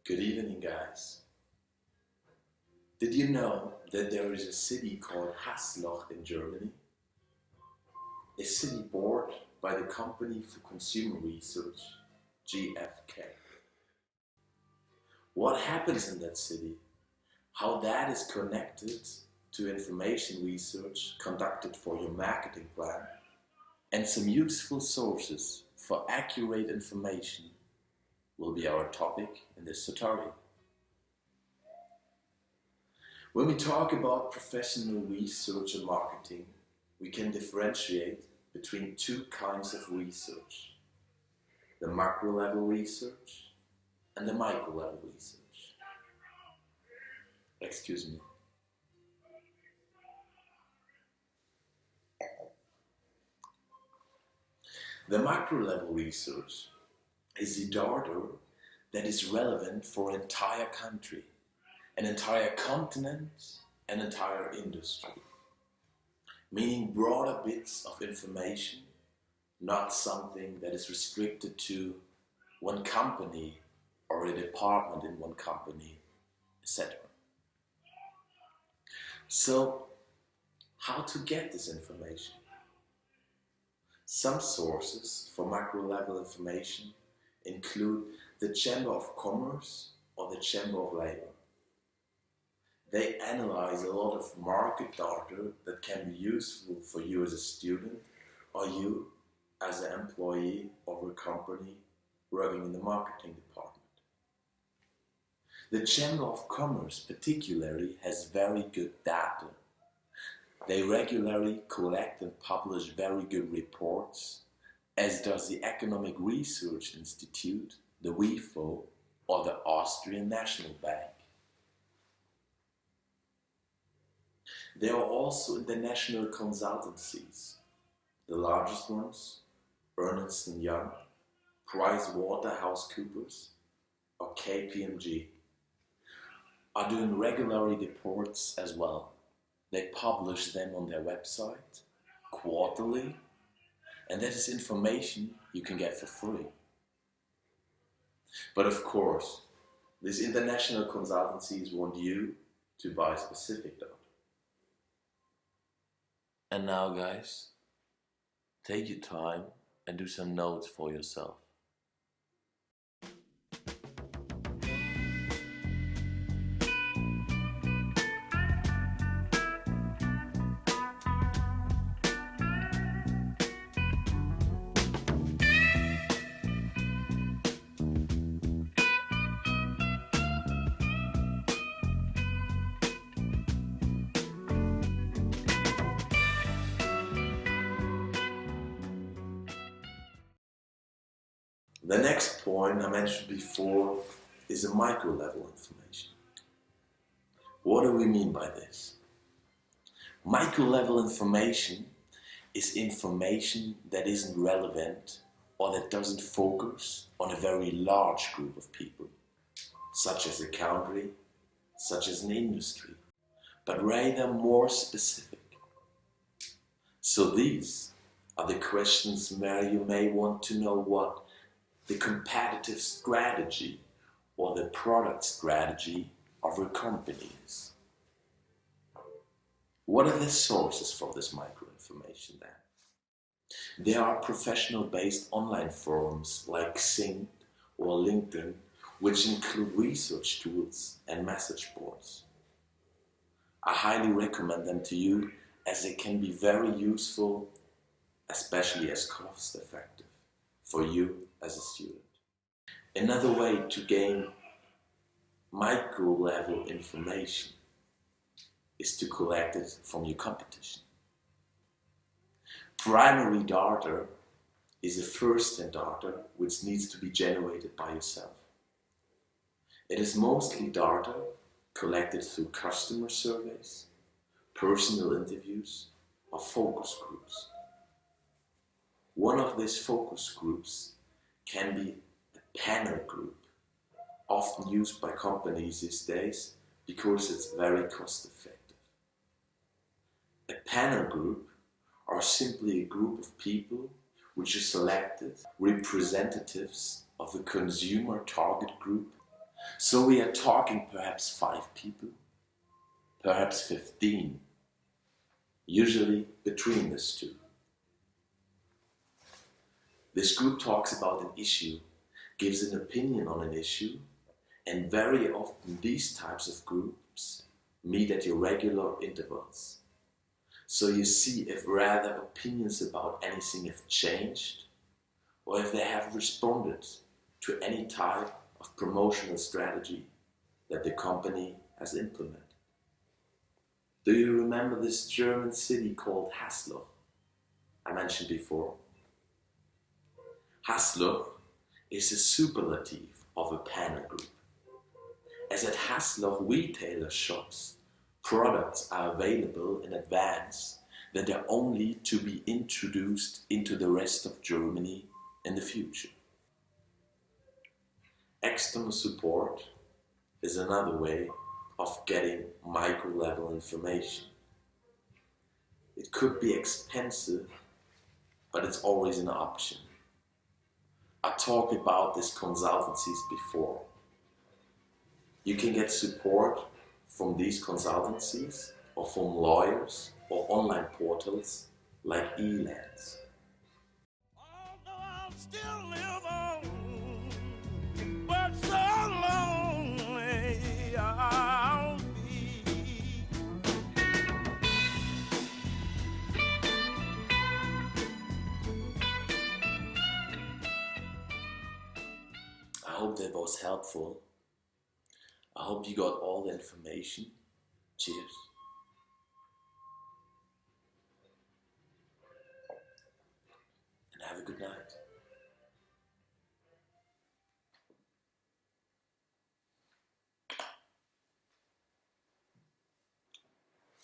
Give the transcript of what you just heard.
Good evening, guys. Did you know that there is a city called Haslach in Germany? A city bought by the Company for Consumer Research, GfK. What happens in that city? How that is connected to information research conducted for your marketing plan, and some useful sources for accurate information will be our topic in this tutorial. When we talk about professional research and marketing, we can differentiate between two kinds of research: the macro level research and the micro level research. Excuse me. The macro level research is the data that is relevant for an entire country, an entire continent, an entire industry. Meaning broader bits of information, not something that is restricted to one company or a department in one company, etc. So, how to get this information? Some sources for macro level information include the Chamber of Commerce or the Chamber of Labor. They analyze a lot of market data that can be useful for you as a student or you as an employee of a company working in the marketing department. The Chamber of Commerce particularly has very good data. They regularly collect and publish very good reports, as does the Economic Research Institute, the WIFO, or the Austrian National Bank. There are also international consultancies. The largest ones, Ernst & Young, PricewaterhouseCoopers, or KPMG, are doing regularly reports as well. They publish them on their website quarterly, and that is information you can get for free. But of course, these international consultancies want you to buy specific data. And now, guys, take your time and do some notes for yourself. The next point I mentioned before is the micro level information. What do we mean by this? Micro level information is information that isn't relevant or that doesn't focus on a very large group of people, such as a country, such as an industry, but rather more specific. So these are the questions where you may want to know what the competitive strategy or the product strategy of a company is. What are the sources for this micro information then? There are professional-based online forums like Xing or LinkedIn, which include research tools and message boards. I highly recommend them to you, as they can be very useful, especially as cost-effective for you as a student. Another way to gain micro-level information is to collect it from your competition. Primary data is a first-hand data which needs to be generated by yourself. It is mostly data collected through customer surveys, personal interviews, or focus groups. One of these focus groups can be a panel group, often used by companies these days because it's very cost effective. A panel group are simply a group of people which are selected representatives of the consumer target group So we are talking perhaps 5 people, perhaps 15, usually between these two. This group talks about an issue, gives an opinion on an issue, and very often these types of groups meet at irregular intervals. So you see if rather opinions about anything have changed, or if they have responded to any type of promotional strategy that the company has implemented. Do you remember this German city called Hasloch I mentioned before? Hasloch is a superlative of a panel group. As at Hasloch retailer shops, products are available in advance that are only to be introduced into the rest of Germany in the future. External support is another way of getting micro-level information. It could be expensive, but it's always an option. I talked about these consultancies before. You can get support from these consultancies or from lawyers or online portals like Elands. Although I'll still live on, but so lonely I'll be. I hope that was helpful. I hope you got all the information. Cheers. And have a good night.